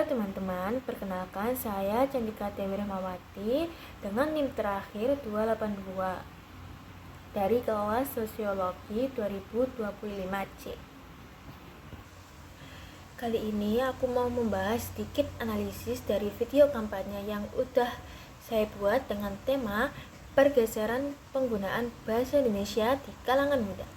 teman-teman, perkenalkan saya Candika Tiami Rahmawati dengan NIM terakhir 282 dari kelas Sosiologi 2025C. Kali ini aku mau membahas sedikit analisis dari video kampanye yang udah saya buat dengan tema pergeseran penggunaan bahasa Indonesia di kalangan muda.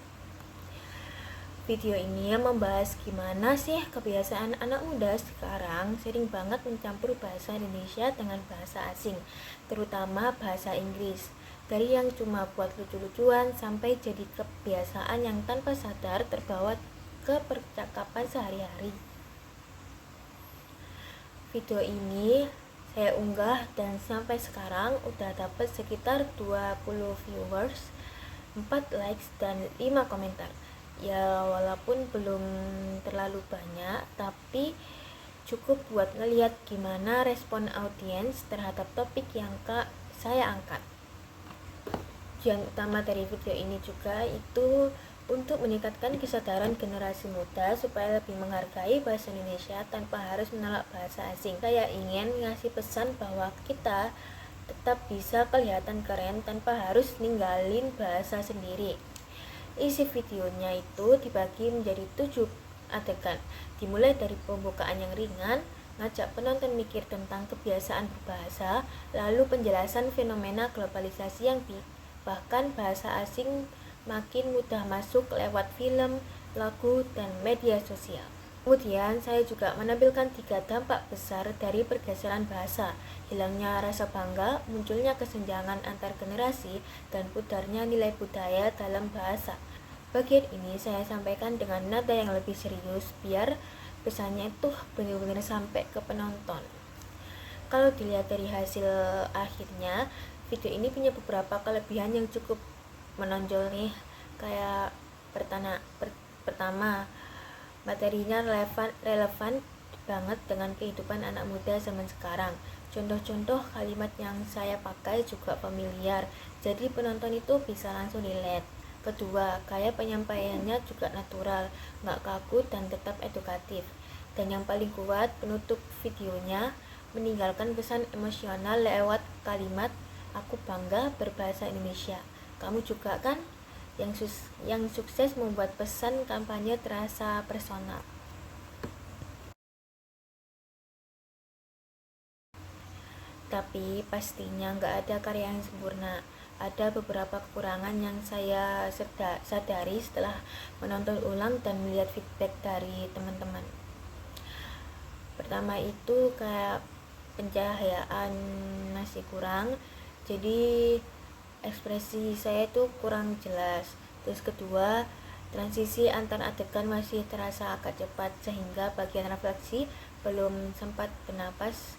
Video ini membahas gimana sih kebiasaan anak muda sekarang sering banget mencampur bahasa Indonesia dengan bahasa asing, terutama bahasa Inggris. Dari yang cuma buat lucu-lucuan sampai jadi kebiasaan yang tanpa sadar terbawa ke percakapan sehari-hari. Video ini saya unggah dan sampai sekarang udah dapat sekitar 20 viewers, 4 likes, dan 5 komentar. Ya walaupun belum terlalu banyak, tapi cukup buat ngeliat gimana respon audiens terhadap topik yang saya angkat. Tujuan utama dari video ini juga itu untuk meningkatkan kesadaran generasi muda supaya lebih menghargai bahasa Indonesia tanpa harus menolak bahasa asing. Saya ingin ngasih pesan bahwa kita tetap bisa kelihatan keren tanpa harus ninggalin bahasa sendiri. Isi videonya itu dibagi menjadi 7 adegan, dimulai dari pembukaan yang ringan, ngajak penonton mikir tentang kebiasaan berbahasa, lalu penjelasan fenomena globalisasi yang bahkan bahasa asing makin mudah masuk lewat film, lagu, dan media sosial. Kemudian saya juga menampilkan 3 dampak besar dari pergeseran bahasa: hilangnya rasa bangga, munculnya kesenjangan antar generasi, dan pudarnya nilai budaya dalam bahasa. Bagian ini saya sampaikan dengan nada yang lebih serius biar pesannya itu benar-benar sampai ke penonton. Kalau dilihat dari hasil akhirnya, video ini punya beberapa kelebihan yang cukup menonjol nih. Kayak pertama, materinya relevan banget dengan kehidupan anak muda zaman sekarang. Contoh-contoh kalimat yang saya pakai juga familiar, jadi penonton itu bisa langsung relate. Kedua, gaya penyampaiannya juga natural, nggak kaku dan tetap edukatif. Dan yang paling kuat, penutup videonya meninggalkan pesan emosional lewat kalimat "Aku bangga berbahasa Indonesia. Kamu juga kan?" Yang sukses membuat pesan kampanye terasa personal. Tapi pastinya nggak ada karya yang sempurna. Ada beberapa kekurangan yang saya sadari setelah menonton ulang dan melihat feedback dari teman-teman. Pertama itu kayak pencahayaan masih kurang, jadi ekspresi saya itu kurang jelas. Terus kedua, transisi antar adegan masih terasa agak cepat sehingga bagian refleksi belum sempat bernapas.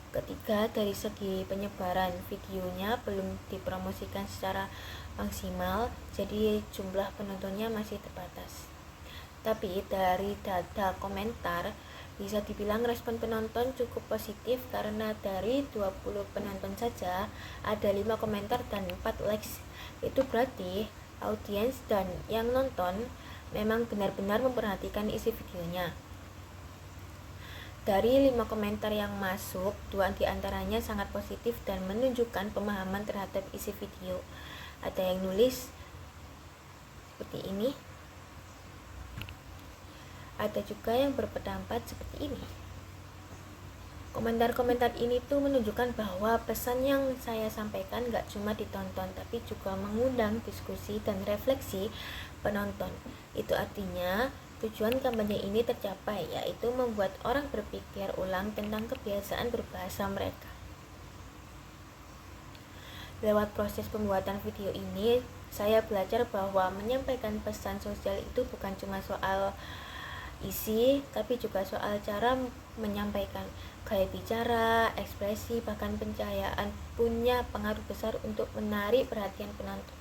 Ketiga, dari segi penyebaran videonya belum dipromosikan secara maksimal, jadi jumlah penontonnya masih terbatas. Tapi dari data komentar bisa dibilang respon penonton cukup positif karena dari 20 penonton saja ada 5 komentar dan 4 likes. Itu berarti audiens dan yang nonton memang benar-benar memperhatikan isi videonya. Dari 5 komentar yang masuk, 2 diantaranya sangat positif dan menunjukkan pemahaman terhadap isi video. Ada yang nulis seperti ini, ada juga yang berpendapat seperti ini. Komentar-komentar ini tuh menunjukkan bahwa pesan yang saya sampaikan gak cuma ditonton, tapi juga mengundang diskusi dan refleksi penonton. Itu artinya tujuan kampanye ini tercapai, yaitu membuat orang berpikir ulang tentang kebiasaan berbahasa mereka. Lewat proses pembuatan video ini, saya belajar bahwa menyampaikan pesan sosial itu bukan cuma soal isi, tapi juga soal cara menyampaikan. Gaya bicara, ekspresi, bahkan pencahayaan punya pengaruh besar untuk menarik perhatian penonton.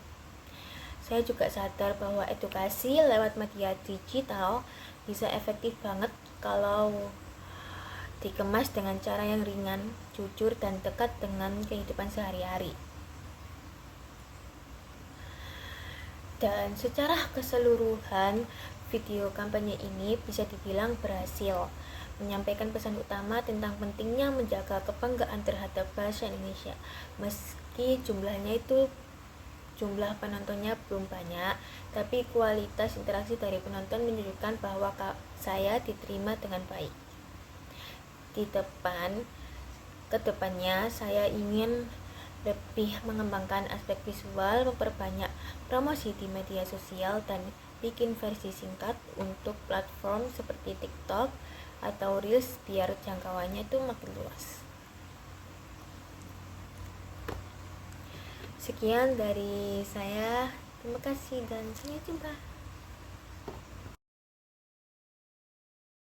Saya juga sadar bahwa edukasi lewat media digital bisa efektif banget kalau dikemas dengan cara yang ringan, jujur, dan dekat dengan kehidupan sehari-hari. Dan secara keseluruhan, video kampanye ini bisa dibilang berhasil. menyampaikan pesan utama tentang pentingnya menjaga kebanggaan terhadap bahasa Indonesia. Meski jumlah penontonnya belum banyak, tapi kualitas interaksi dari penonton menunjukkan bahwa saya diterima dengan baik. Kedepannya saya ingin lebih mengembangkan aspek visual, memperbanyak promosi di media sosial, dan bikin versi singkat untuk platform seperti TikTok atau Reels biar jangkauannya itu makin luas. Sekian dari saya, terima kasih dan sampai jumpa.